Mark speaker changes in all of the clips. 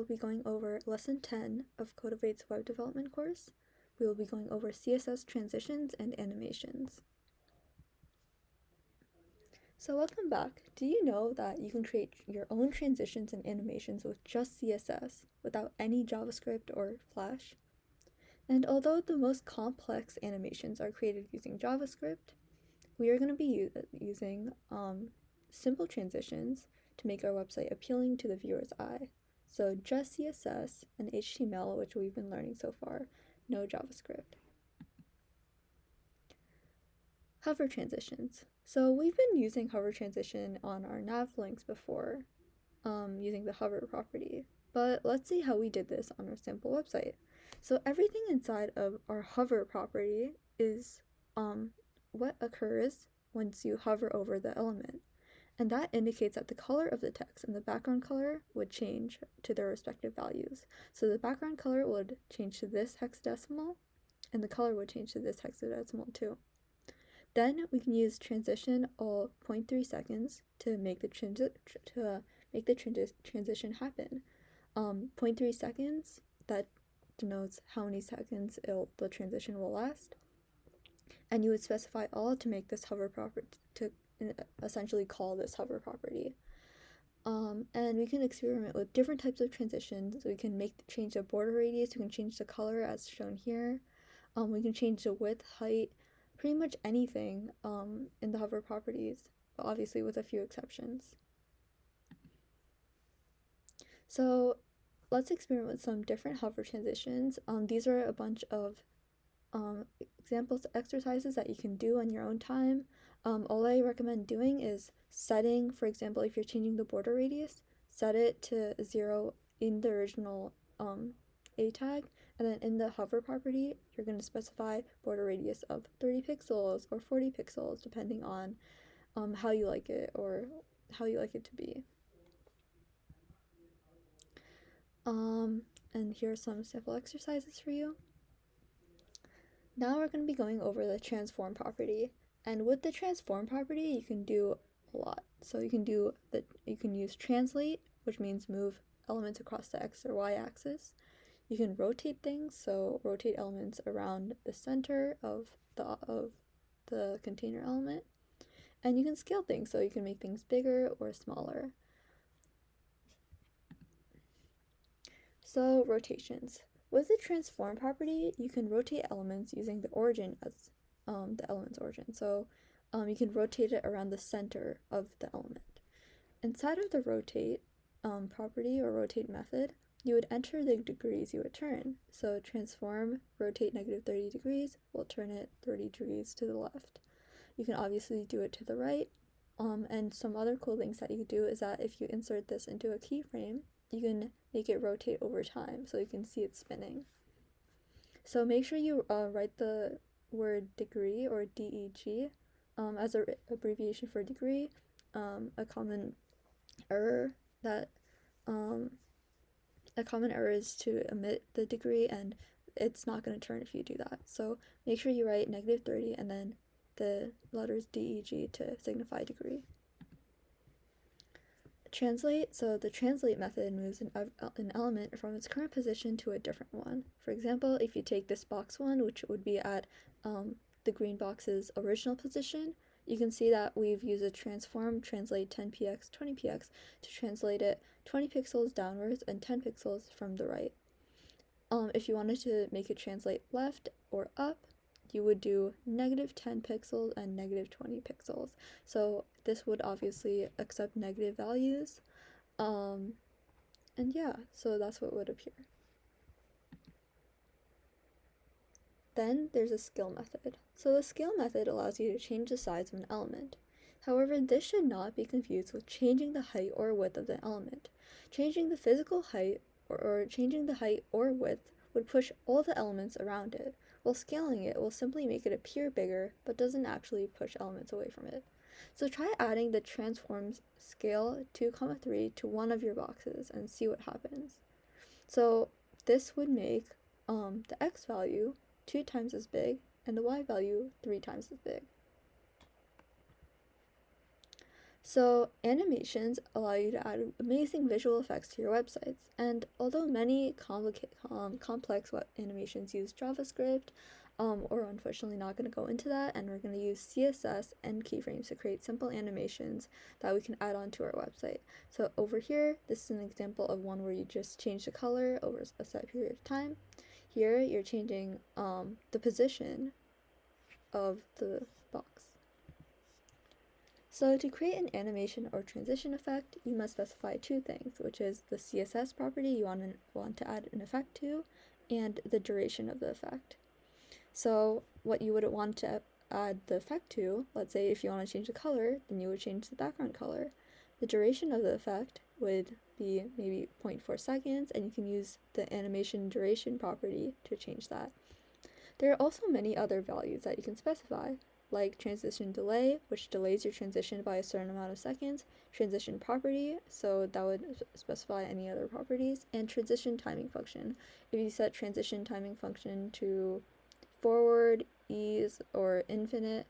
Speaker 1: be going over Lesson 10 of Codivate's web development course. We will be going over CSS transitions and animations. So welcome back. Do you know that you can create your own transitions and animations with just CSS without any JavaScript or Flash? And although the most complex animations are created using JavaScript, we are going to be using simple transitions to make our website appealing to the viewer's eye. So just CSS and HTML, which we've been learning so far, no JavaScript. Hover transitions. So we've been using hover transition on our nav links before, using the hover property, but let's see how we did this on our sample website. So everything inside of our hover property is what occurs once you hover over the element, and that indicates that the color of the text and the background color would change to their respective values. So the background color would change to this hexadecimal, and the color would change to this hexadecimal too. Then we can use transition all 0.3 seconds to make the transition happen. 0.3 seconds, that denotes how many seconds the transition will last. And you would specify all to make this hover property, to essentially call this hover property. And we can experiment with different types of transitions. We can change the border radius, we can change the color as shown here. We can change the width, height, pretty much anything in the hover properties, but obviously with a few exceptions. So let's experiment with some different hover transitions. These are a bunch of examples, exercises that you can do on your own time. All I recommend doing is setting, for example, if you're changing the border radius, set it to 0 in the original A tag, and then in the hover property, you're going to specify border radius of 30 pixels or 40 pixels, depending on how you like it or how you like it to be. And here are some sample exercises for you. Now we're going to be going over the transform property, and with the transform property, you can do a lot. So you can use translate, which means move elements across the X or Y axis. You can rotate things, so rotate elements around the center of the container element. And you can scale things, so you can make things bigger or smaller. So rotations. With the transform property, you can rotate elements using the origin as the element's origin. So you can rotate it around the center of the element. Inside of the rotate property or rotate method, you would enter the degrees you would turn. So transform, rotate -30 degrees, will turn it 30 degrees to the left. You can obviously do it to the right. And some other cool things that you could do is that if you insert this into a keyframe, you can make it rotate over time so you can see it spinning. So make sure you write the word degree or DEG as an abbreviation for degree. A common error is to omit the degree, and it's not going to turn if you do that. So make sure you write -30 and then the letters DEG to signify degree. Translate. So the translate method moves an element from its current position to a different one. For example, if you take this box 1, which would be at the green box's original position, you can see that we've used a transform translate 10px 20px to translate it 20 pixels downwards and 10 pixels from the right. If you wanted to make it translate left or up, you would do -10 pixels and -20 pixels. So this would obviously accept negative values. And yeah, so that's what would appear. Then there's a scale method. So the scale method allows you to change the size of an element. However, this should not be confused with changing the height or width of the element. Changing the physical height or changing the height or width would push all the elements around it, while scaling it will simply make it appear bigger but doesn't actually push elements away from it. So try adding the transforms scale 2,3 to one of your boxes and see what happens. So this would make the X value 2 times as big and the Y value 3 times as big. So, animations allow you to add amazing visual effects to your websites, and although many complex web animations use JavaScript, we're unfortunately not going to go into that, and we're going to use CSS and keyframes to create simple animations that we can add onto our website. So, over here, this is an example of one where you just change the color over a set period of time. Here, you're changing the position of the box. So to create an animation or transition effect, you must specify two things, which is the CSS property you want to add an effect to, and the duration of the effect. So what you would want to add the effect to, let's say if you want to change the color, then you would change the background color. The duration of the effect would be maybe 0.4 seconds, and you can use the animation duration property to change that. There are also many other values that you can specify, like transition delay, which delays your transition by a certain amount of seconds, transition property, so that would specify any other properties, and transition timing function. If you set transition timing function to forward, ease, or infinite,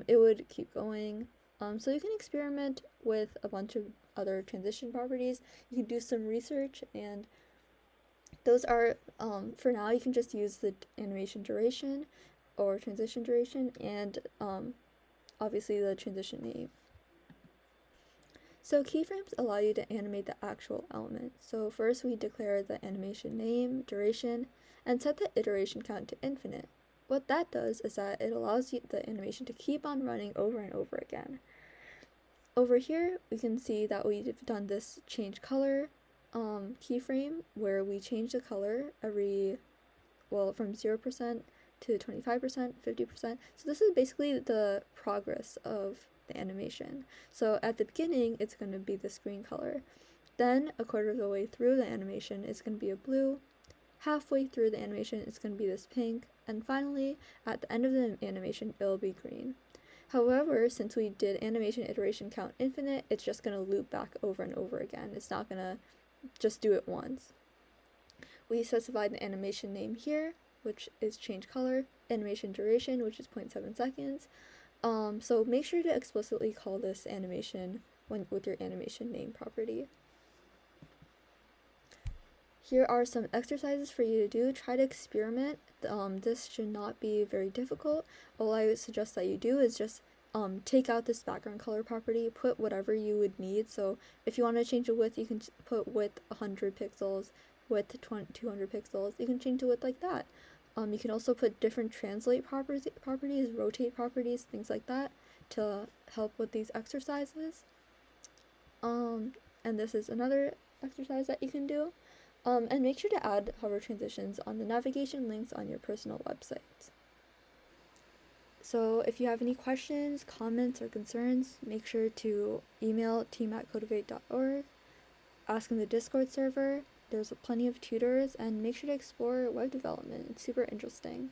Speaker 1: it would keep going. So you can experiment with a bunch of other transition properties. You can do some research, and those are, for now, you can just use the animation duration or transition duration, and obviously the transition name. So keyframes allow you to animate the actual element. So first we declare the animation name, duration, and set the iteration count to infinite. What that does is that it allows you the animation to keep on running over and over again. Over here, we can see that we've done this change color keyframe where we change the color from 0% to 25%, 50%. So this is basically the progress of the animation. So at the beginning, it's going to be this green color. Then a quarter of the way through the animation, it's going to be a blue. Halfway through the animation, it's going to be this pink. And finally, at the end of the animation, it'll be green. However, since we did animation iteration count infinite, it's just going to loop back over and over again. It's not going to just do it once. We specified the animation name here, which is change color, animation duration, which is 0.7 seconds. So make sure to explicitly call this animation with your animation name property. Here are some exercises for you to do. Try to experiment. This should not be very difficult. All I would suggest that you do is just take out this background color property, put whatever you would need. So if you want to change the width, you can put width 100 pixels, width 200 pixels. You can change the width like that. You can also put different translate properties, rotate properties, things like that to help with these exercises. And this is another exercise that you can do. And make sure to add hover transitions on the navigation links on your personal websites. So if you have any questions, comments, or concerns, make sure to email team@codivate.org, ask in the Discord server. There's plenty of tutors, and make sure to explore web development. It's super interesting.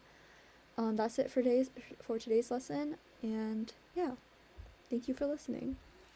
Speaker 1: That's it for today's lesson, and yeah, thank you for listening.